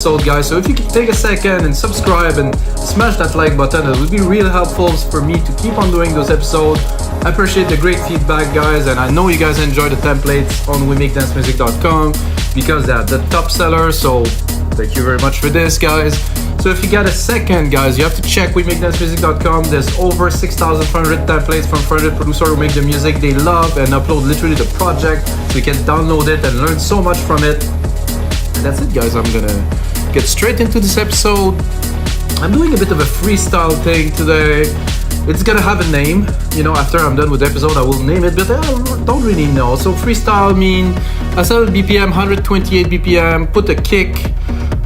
episode, guys. So if you could take a second and subscribe and smash that like button, it would be real helpful for me to keep on doing those episodes. I appreciate the great feedback, guys, and I know you guys enjoy the templates on weMakeDanceMusic.com because they're the top seller. So thank you very much for this, guys. So if you got a second, guys, you have to check weMakeDanceMusic.com. There's over 6,500 templates from 400 producers who make the music they love and upload literally the project, so you can download it and learn so much from it. And that's it, guys. I'm gonna get straight into this episode. I'm doing a bit of a freestyle thing today. It's gonna have a name, you know, after I'm done with the episode I will name it, but I don't really know. So freestyle mean I set BPM 128 BPM, put a kick,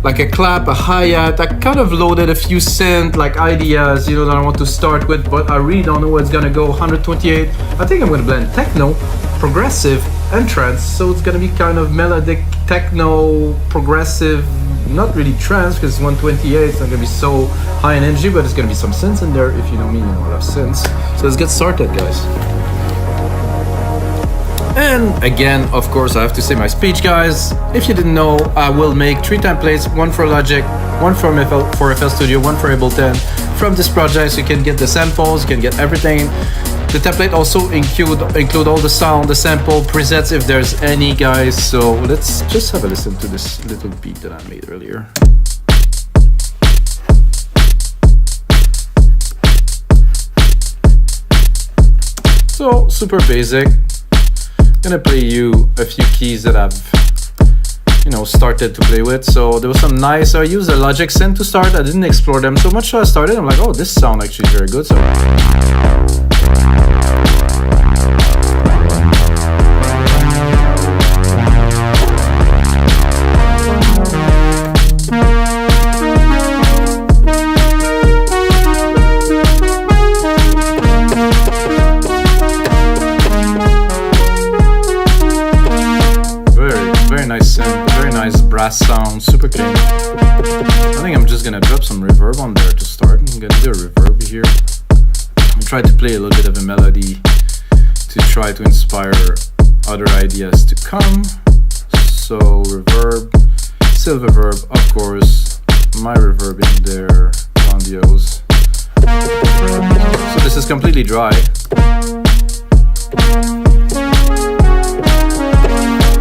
like a clap, a hi-hat. I kind of loaded a few synth like ideas, you know, that I want to start with, but I really don't know where it's gonna go. 128. I think I'm gonna blend techno, progressive, and trance. So it's gonna be kind of melodic techno, progressive, not really trance because it's 128. It's not gonna be so high in energy, but it's gonna be some synths in there. If you know me, you know I love synths. So let's get started, guys. And again, of course, I have to say my speech, guys. If you didn't know, I will make 3 templates, one for Logic, one for FL Studio, one for Ableton from this project, so you can get the samples, you can get everything. The template also include all the sound, the sample, presets if there's any, guys. So let's just have a listen to this little beat that I made earlier. So super basic. Gonna play you a few keys that I've, you know, started to play with. So there was some nice, I used a Logic synth to start. I didn't explore them so much, so I started, I'm like, oh, this sound actually is very good. So sound, super clean. I think I'm just gonna drop some reverb on there to start. I'm gonna do a reverb here and try to play a little bit of a melody to try to inspire other ideas to come. So reverb, silver reverb, of course, my reverb in there, grandiose. So this is completely dry.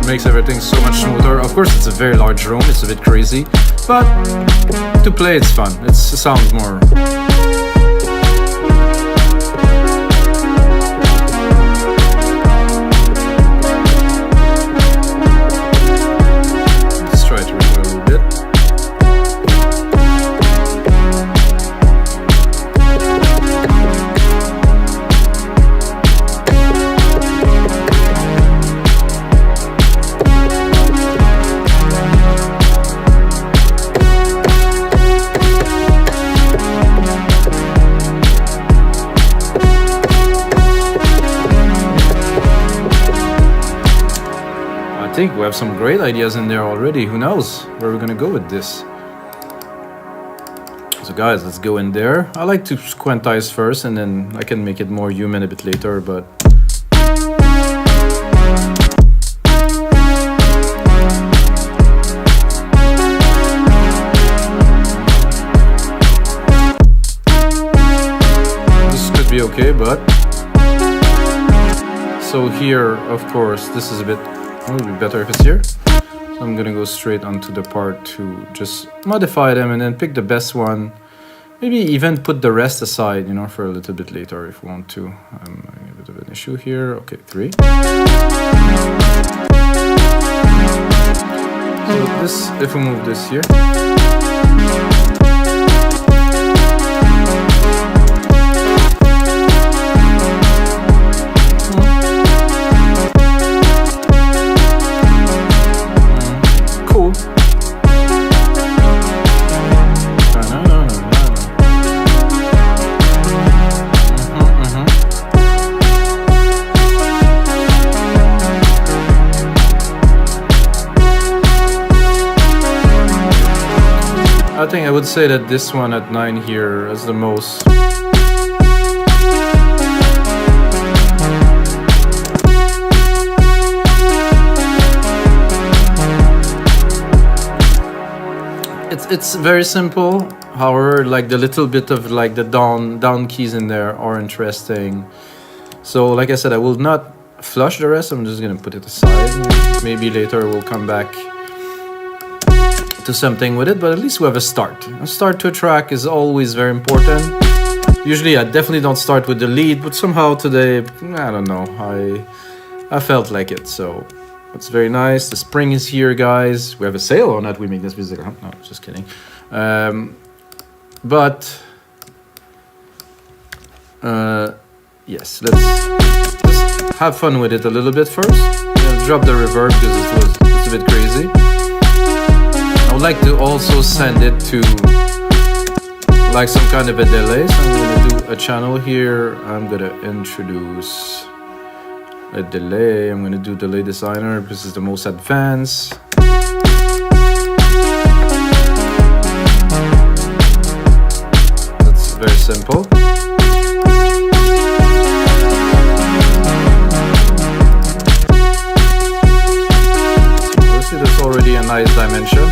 Makes everything so much smoother. Of course, it's a very large room, it's a bit crazy, but to play it's fun. It sounds more. Let's try to reverb a little bit. I think we have some great ideas in there already. Who knows where we're gonna go with this? So guys, let's go in there. I like to quantize first and then I can make it more human a bit later, but this could be okay, but so here, of course, this is a bit. It would be better if it's here. So I'm gonna go straight onto the part to just modify them and then pick the best one. Maybe even put the rest aside, you know, for a little bit later if we want to. I'm having a bit of an issue here. Okay, 3. So this, if we move this here. I think I would say that this one at 9 here is the most. It's very simple. However, like the little bit of like the down keys in there are interesting. So like I said, I will not flush the rest. I'm just gonna put it aside. Maybe later we'll come back to something with it, but at least we have a start. A start to a track is always very important. Usually I definitely don't start with the lead, but somehow today, I don't know, I felt like it, so it's very nice. The spring is here, guys. We have a sale on that. We make this music. No, just kidding. Yes, let's have fun with it a little bit first. Drop the reverb because it's a bit crazy. I would like to also send it to like some kind of a delay. So I'm gonna do a channel here. I'm gonna introduce a delay. I'm gonna do delay designer because it's the most advanced. That's very simple. See, that's already a nice dimension.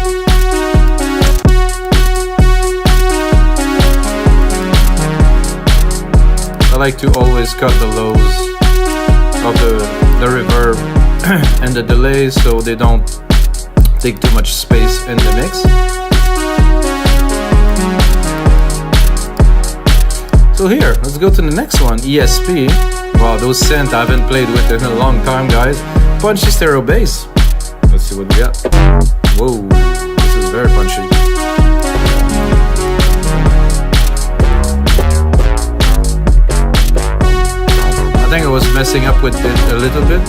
I like to always cut the lows of the reverb and the delay so they don't take too much space in the mix. So here, let's go to the next one, ESP. Wow, those synth I haven't played with in a long time, guys. Punchy stereo bass. Let's see what we got. Whoa, this is very punchy. I think I was messing up with it a little bit.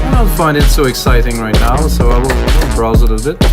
I don't find it so exciting right now, so I will browse a little bit.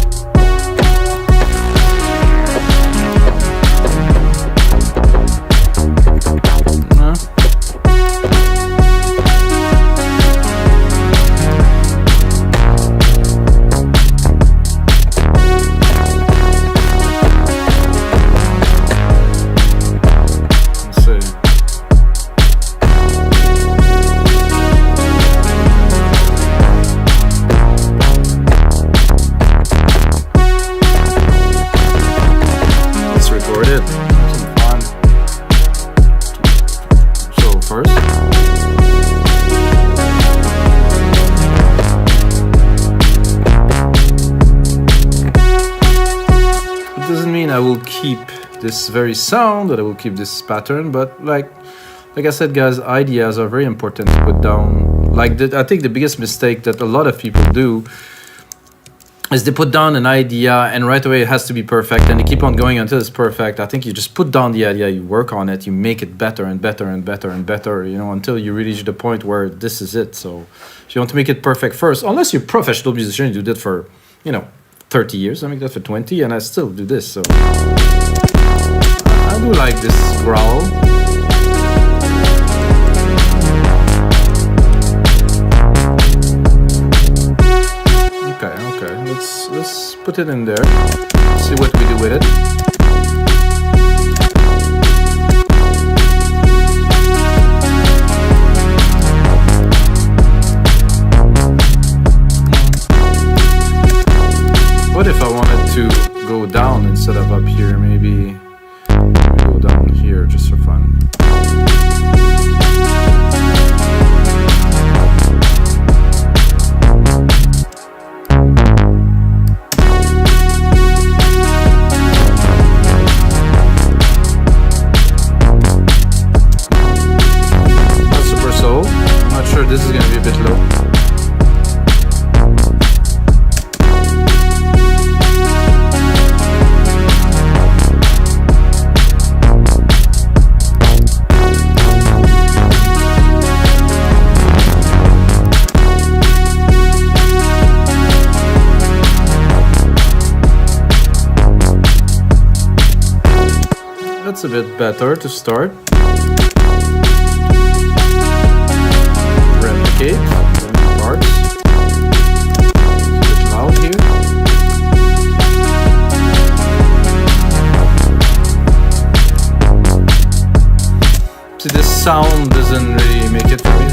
I will keep this very sound, that I will keep this pattern, but like I said, guys, ideas are very important to put down. Like I think the biggest mistake that a lot of people do is they put down an idea and right away it has to be perfect and they keep on going until it's perfect. I think you just put down the idea, you work on it, you make it better and better and better and better, you know, until you reach the point where this is it. So if you want to make it perfect first, unless you're a professional musician, you do that for, you know, 30 years. I make that for 20 and I still do this. So I do like this growl. Okay, let's put it in there. See what we do with it. What if I wanted to go down instead of up here? Maybe go down here just for fun. Not super soul. I'm not sure this is going to be a bit low. That's a bit better to start. Replicate the parts. It's a bit loud here. See, this sound doesn't really make it for me.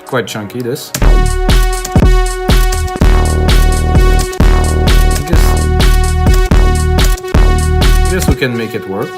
Quite chunky, this. I guess we can make it work.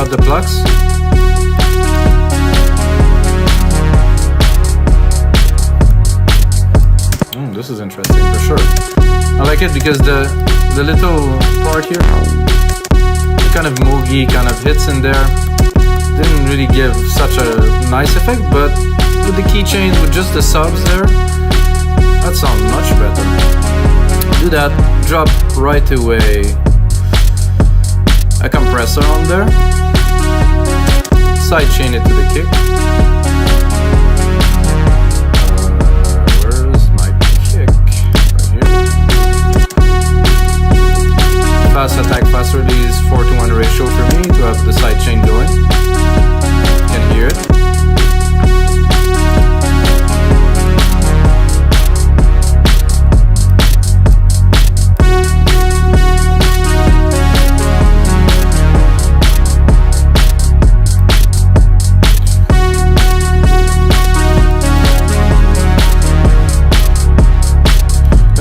The plugs. This is interesting for sure. I like it because the little part here, kind of moogie kind of hits in there, didn't really give such a nice effect, but with the keychains, with just the subs there, that sounds much better. Do that, drop right away a compressor on there. Sidechain it to the kick. Where's my kick? Right here. Fast attack, fast release, 4-to-1 ratio for me to have the sidechain going. You can hear it.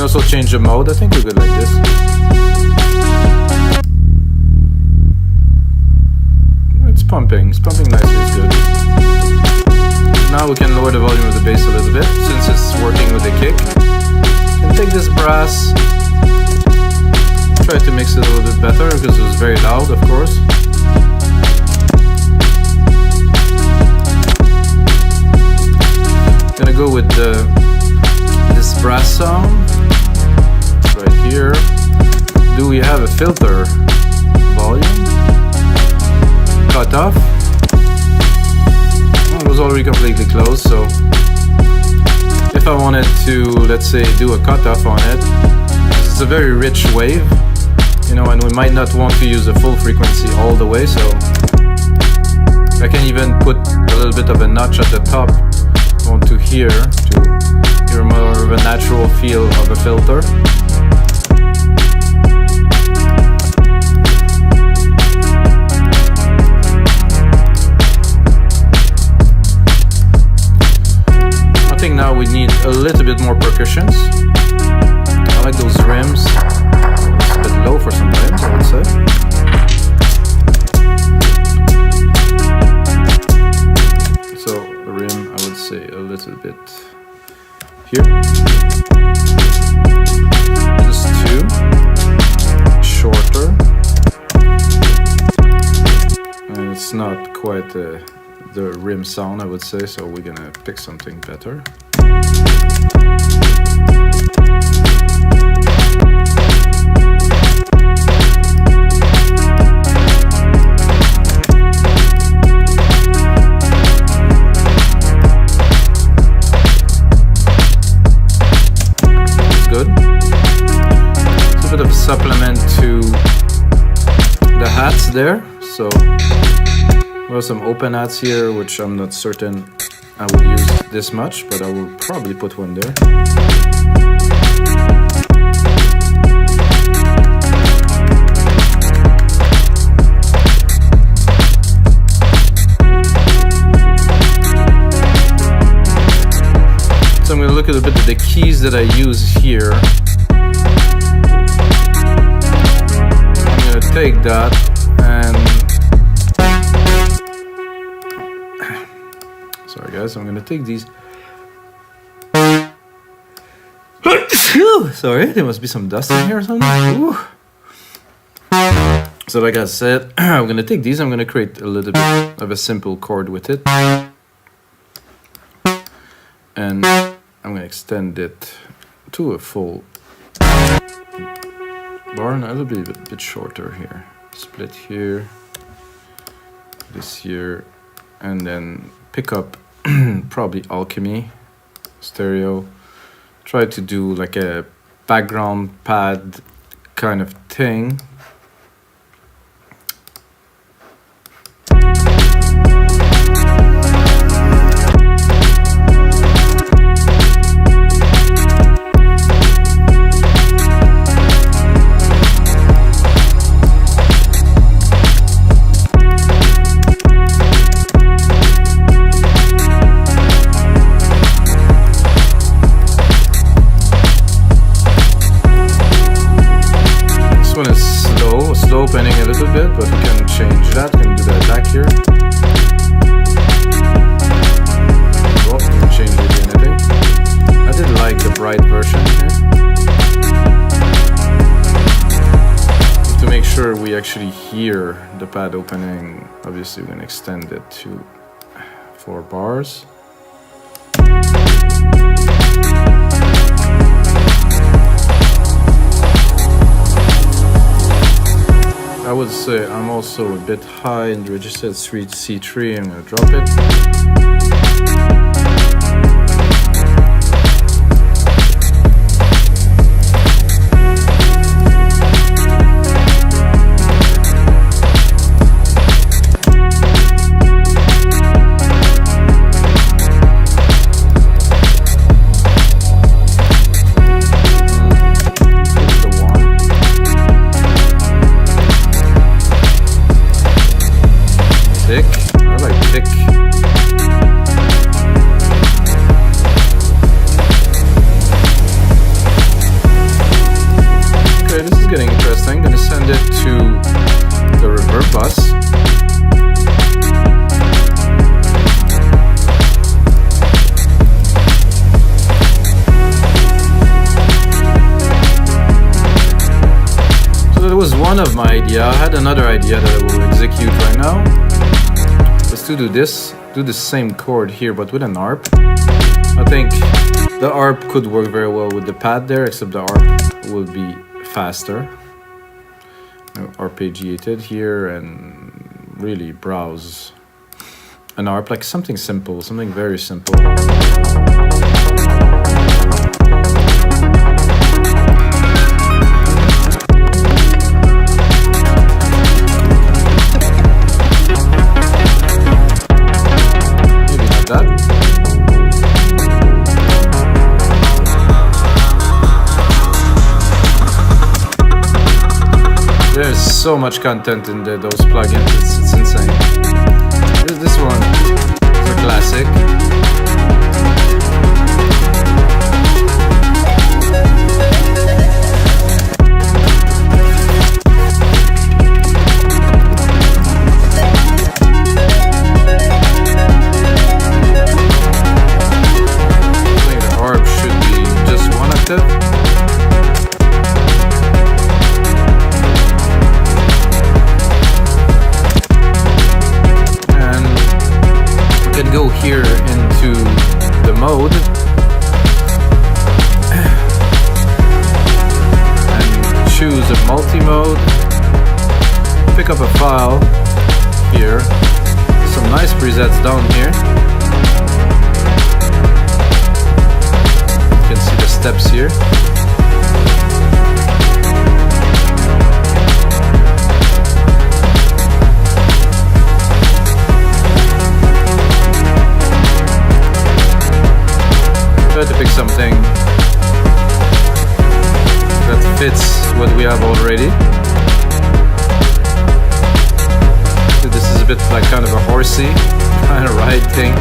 Also change the mode. I think we're good like this. It's pumping nicely, it's good. Now we can lower the volume of the bass a little bit since it's working with the kick. Can take this brass, try to mix it a little bit better because it was very loud, of course. Gonna go with this brass sound. Right here. Do we have a filter? Volume? Cut off? Well, it was already completely closed, so if I wanted to, let's say, do a cutoff on it, it's a very rich wave, you know, and we might not want to use the full frequency all the way, so I can even put a little bit of a notch at the top onto here to hear more of a natural feel of a filter. I think now we need a little bit more percussions. I like those rims. It's a bit low for some rims, I would say. So the rim, I would say a little bit here. Just two. Shorter. And it's not quite the rim sound, I would say, so we're gonna pick something better. Bit of a supplement to the hats there, so there are some open hats here which I'm not certain I would use this much, but I will probably put one there. So I'm going to look at a bit of the keys that I use here. Take that and sorry guys, I'm gonna take these. Sorry, there must be some dust in here or something. Ooh. So like I said, I'm gonna take these, I'm gonna create a little bit of a simple chord with it. And I'm gonna extend it to a full bar, and it'll be a bit shorter here. Split here, this here, and then pick up probably Alchemy, stereo. Try to do like a background pad kind of thing. Opening a little bit, but we can change that. We can do the attack here. Oh, we can change really anything. I did like the bright version here. To make sure we actually hear the pad opening, obviously we're going to extend it to 4 bars. I would say I'm also a bit high in the register at C3. I'm going to drop it. One of my idea. I had another idea that I will execute right now. Let's do this. Do the same chord here, but with an arp. I think the arp could work very well with the pad there, except the arp will be faster. Arpeggiated here and really browse an arp, like something simple, something very simple. There's so much content in those plugins, it's insane. This one is a classic. I think the harp should be just 1 octave. Go here into the mode and choose a multi-mode, pick up a file here, some nice presets down here. You can see the steps here. Try to pick something that fits what we have already. So this is a bit like kind of a horsey kind of ride thing.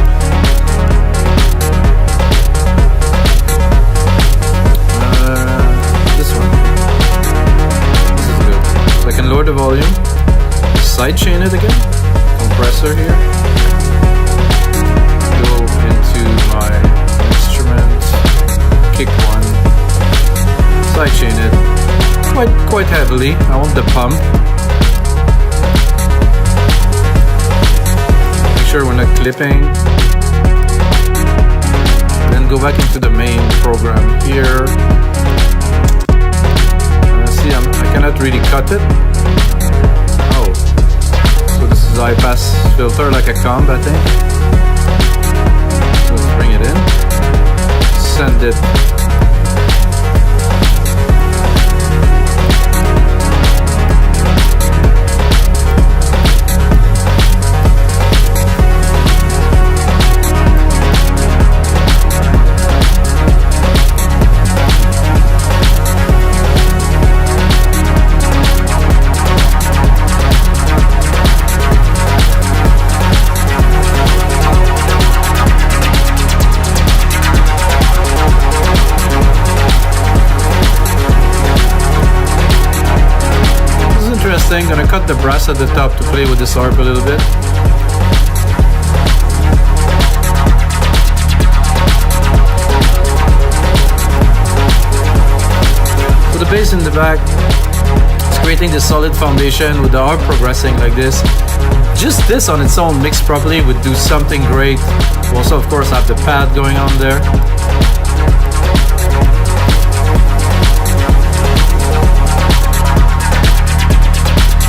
This one. This is good. So I can lower the volume, sidechain it again, compressor here, go into my kick one, sidechain it quite heavily. I want the pump. sure we're not clipping. Then go back into the main program here. See, I cannot really cut it. Oh, so this is high pass filter, like a comb, I think. So let's bring it in. Send it. I'm gonna cut the brass at the top to play with this harp a little bit. So the bass in the back is creating this solid foundation with the harp progressing like this. Just this on its own, mixed properly, would do something great. We also, of course, have the pad going on there.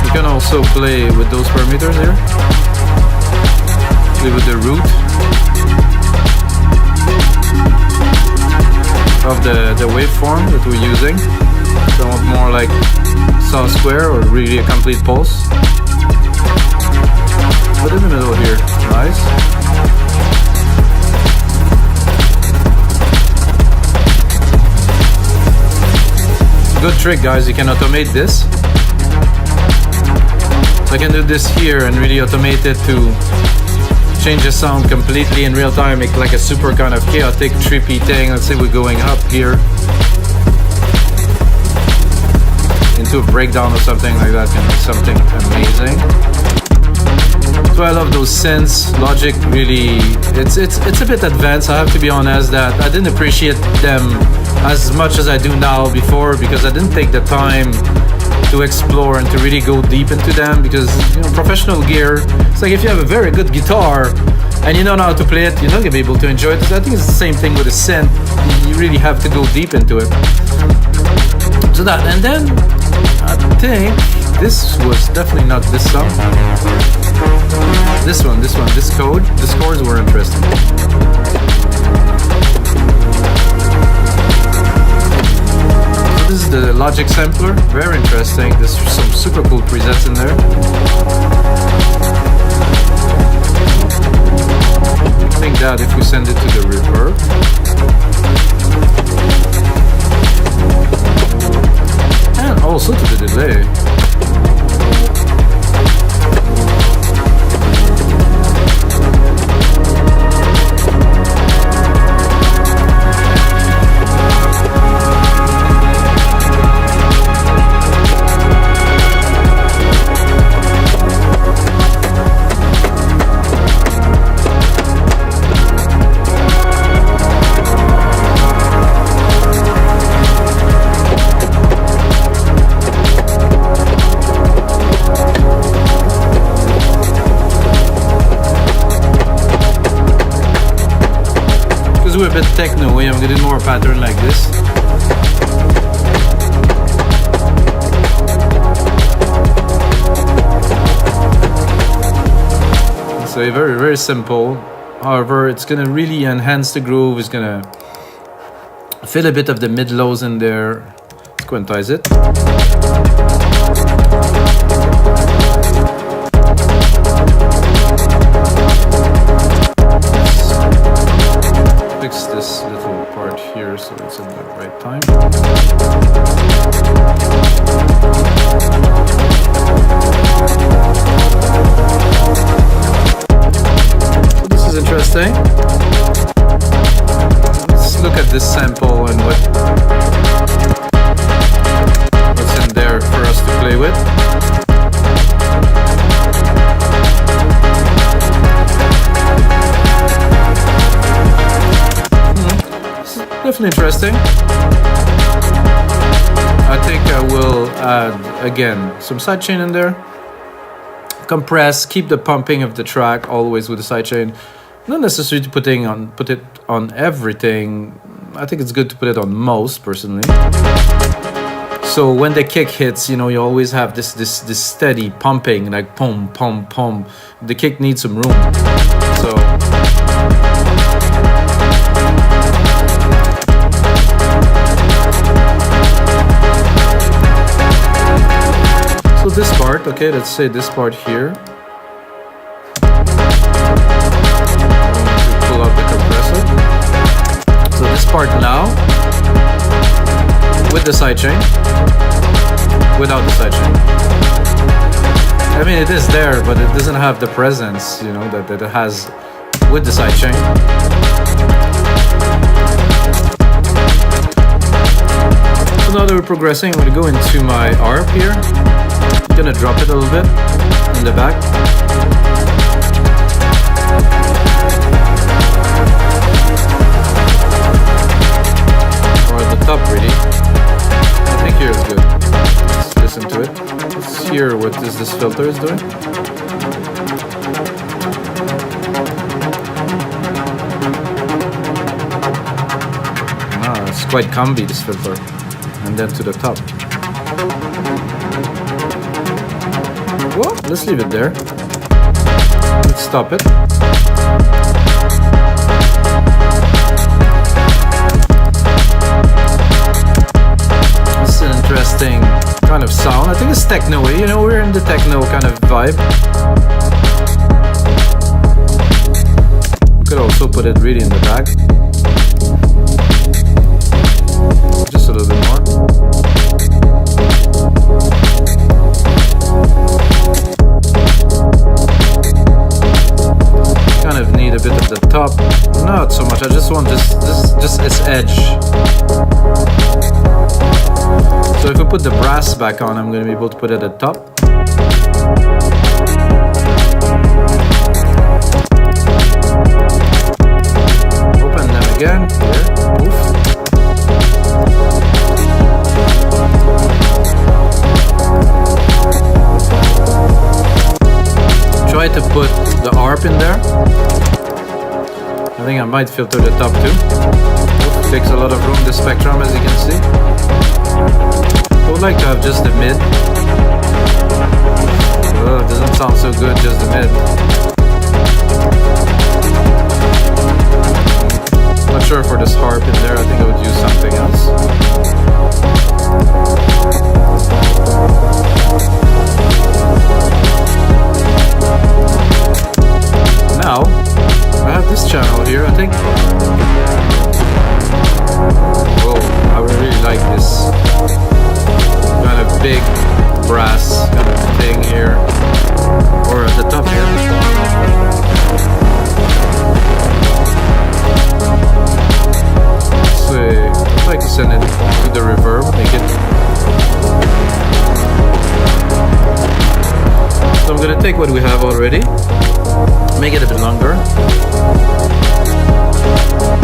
You can also play with those parameters here. Play with the root of the waveform that we're using. So I want more like saw square or really a complete pulse. Put in the middle here, nice. Good trick, guys, you can automate this. I can do this here and really automate it to change the sound completely in real time, make like a super kind of chaotic, trippy thing. Let's say we're going up here into a breakdown or something like that, and something amazing. So I love those synths. Logic really, it's a bit advanced. I have to be honest that I didn't appreciate them as much as I do now before, because I didn't take the time to explore and to really go deep into them, because professional gear, it's like if you have a very good guitar and you don't know how to play it, you're not gonna be able to enjoy it. So I think it's the same thing with a synth. You really have to go deep into it. So that, and then I think this was definitely not this song. This chords were interesting. This is the Logic sampler, very interesting. There's some super cool presets in there. I think that if we send it to the reverb, and also to the delay. Do a bit techno, I'm gonna do more pattern like this. So very, very simple. However, it's gonna really enhance the groove. It's gonna fill a bit of the mid-lows in there. Let's quantize it. Fix this little part here so it's in the right time. So this is interesting. Let's look at this sample and what's in there for us to play with. Definitely interesting. I think I will add again some sidechain in there compress, keep the pumping of the track always with the sidechain. Not necessarily put it on everything. I think it's good to put it on most, personally. So when the kick hits, you know, you always have this steady pumping, like pum pum pum. The kick needs some room. So this part, okay, let's say this part here. Pull out the compressor. So this part now, with the sidechain, without the sidechain. I mean, it is there, but it doesn't have the presence, you know, that it has with the sidechain. So now that we're progressing, I'm going to go into my ARP here. I'm going to drop it a little bit in the back. Or at the top, really. I think here is good. Let's listen to it. Let's hear what this filter is doing. Ah, it's quite combi, this filter. And then to the top. Well, let's leave it there. Let's stop it. It's an interesting kind of sound. I think it's techno-y, you know, we're in the techno kind of vibe. We could also put it really in the back. Just a little bit more. Kind of need a bit of the top. Not so much. I just want just its edge. So if we put the brass back on, I'm going to be able to put it at the top. Open them again. Here. Poof. Try to put the ARP in there. I think I might filter the top too. It takes a lot of room, the spectrum, as you can see. I would like to have just the mid. Oh, it doesn't sound so good, just the mid. Not sure for this harp in there, I think I would use something else. Now, I have this channel here, I think. Whoa, I really like this kind of big brass kind of thing here, or at the top here. So I'd like to send it to the reverb, make it. So I'm gonna take what we have already, make it a bit longer,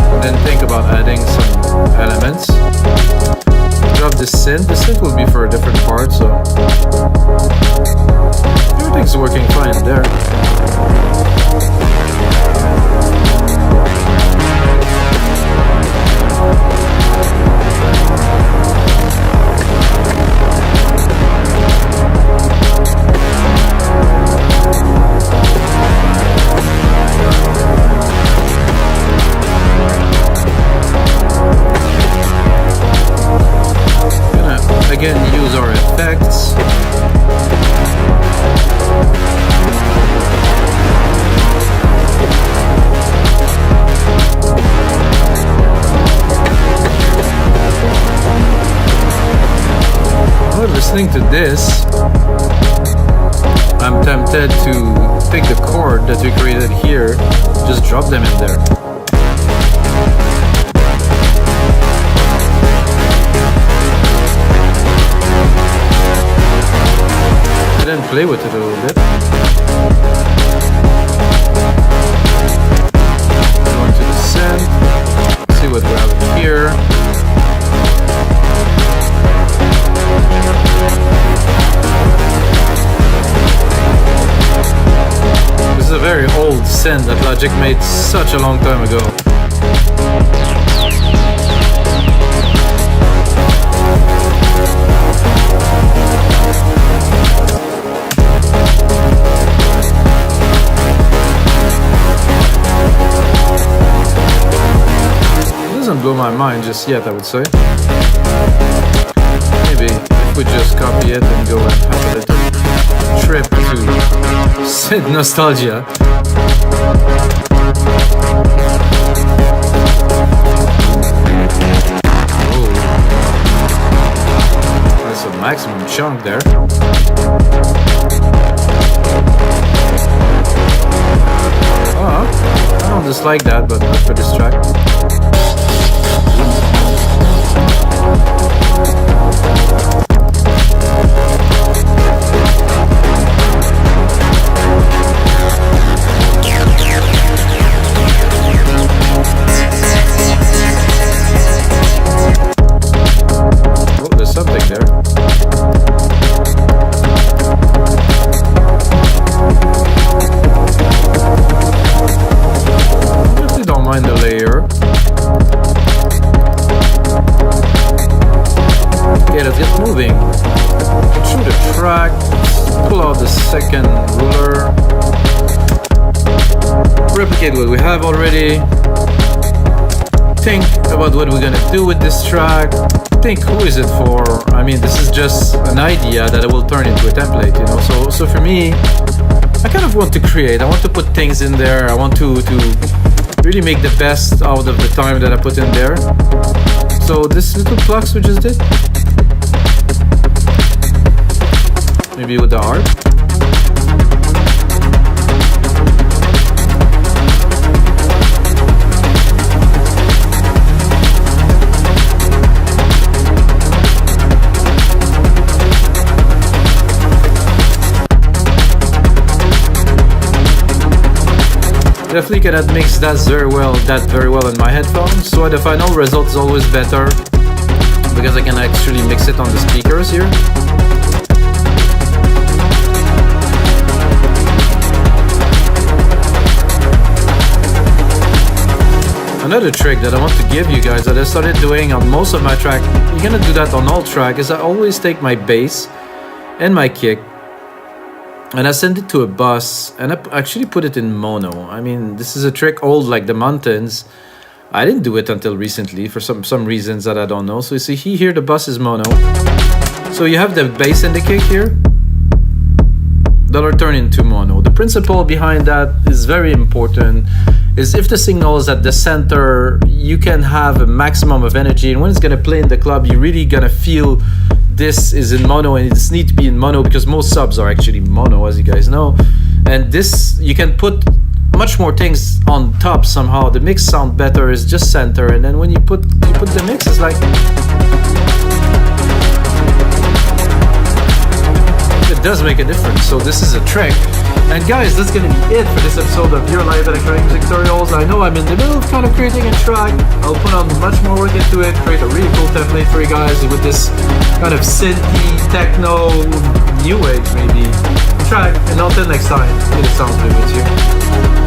and then think about adding some elements. Drop this synth. The synth will be for a different part, so everything's working fine there. Again, use our effects. While listening to this, I'm tempted to pick the chord that we created here, just drop them in there. Then play with it a little bit. Go into the synth, see what we have here. old synth that Logic made such a long time ago. It doesn't blow my mind just yet, I would say. Maybe if we just copy it and go and have a little trip to synth nostalgia. Oh, that's a maximum chunk there. Oh, I don't dislike that, but not for this track. Second ruler, replicate what we have already, think about what we're gonna do with this track, think who is it for. I mean, this is just an idea that I will turn into a template, you know. So for me, I kind of want to create, I want to put things in there, I want to really make the best out of the time that I put in there. So this little plucks we just did, maybe with the art. Definitely cannot mix that very well in my headphones, so the final result is always better because I can actually mix it on the speakers here. Another trick that I want to give you guys that I started doing on most of my track, you're gonna do that on all track, is I always take my bass and my kick and I send it to a bus and I actually put it in mono. I mean, this is a trick old like the mountains. I didn't do it until recently for some reasons that I don't know. So you see here the bus is mono. So you have the bass and the kick here that are turned into mono. The principle behind that is very important. Is if the signal is at the center, you can have a maximum of energy, and when it's gonna play in the club, you're really gonna feel this is in mono, and it's need to be in mono because most subs are actually mono, as you guys know. And this, you can put much more things on top somehow. The mix sound better is just center, and then when you put the mix, it's like it does make a difference. So this is a trick. And guys, that's gonna be it for this episode of your live electronic music tutorials. I know I'm in the middle of kind of creating a track. I'll put on much more work into it, create a really cool template for you guys with this kind of synthy, techno, new age maybe track. And until next time, it sounds good with you.